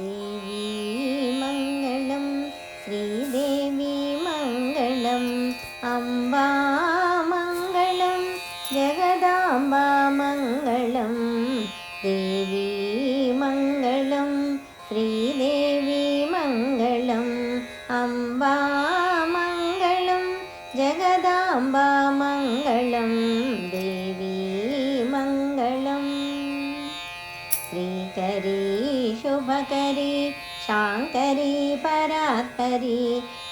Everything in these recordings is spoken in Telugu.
देवी मङ्गलं श्रीदेवी मङ्गलम् अम्बा मङ्गलं जगदाम्बा मङ्गलं देवी मङ्गलं श्रीदेवी मङ्गलम् अम्बा मङ्गलं जगदाम्बा मङ्गलं देवी मङ्गलम् श्रीकरी शुभकरी शाङ्करी परात्परी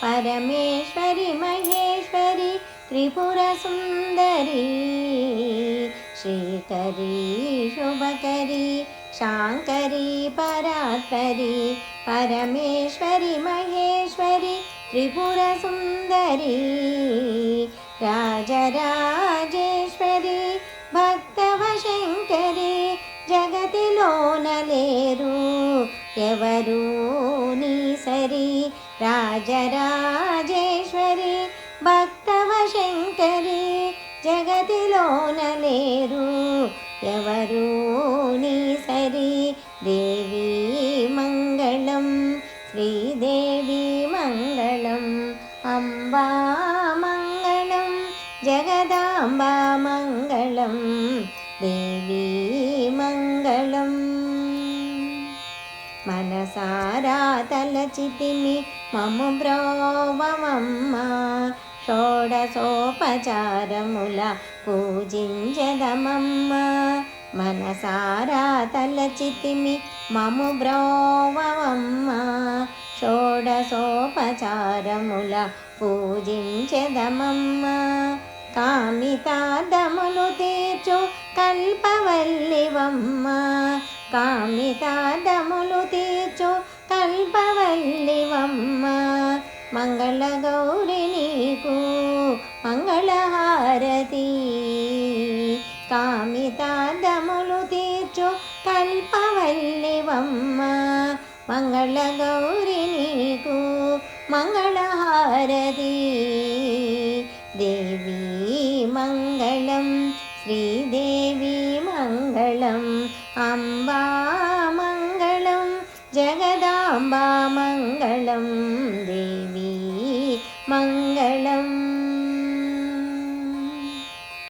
परमेश्वरी महेश्वरी त्रिपुरसुन्दरी श्रीकरी शुभकरी शाङ्करी परात्परी परमेश्वरी महेश्वरी त्रिपुरसुन्दरी राजराजेश्वरी भक्तवशङ्करी जगतिलोनलेरु ఎవరు నీ సరి రాజరాజేశ్వరి భక్తవశంకరి జగతిలోనలేరు ఎవరు నీ సరి దేవి మంగళం శ్రీదేవి మంగళం అంబా మంగళం జగదాంబా మంగళం దేవి మంగళం మనసారా తలచితిమి మము బ్రోవమమ్మ షోడశోపచారముల పూజించదమమ్మ మనసారా తలచితిమి మము బ్రోవమమ్మ షోడశోపచారముల పూజించదమమ్మ కామితార్థములు తీర్చు కల్పవల్లివమ్మ కామితార్థములు తీర్చు కల్పవల్లివమ్మ మంగళగౌరి నీకు మంగళహారతి కామితార్థములు తీర్చు కల్పవల్లివమ్మ మంగళగౌరి నీకు మంగళహారతి దేవి మంగళం శ్రీదేవి మంగళం అంబా మంగళం జగదాంబా మంగళం దేవి మంగళం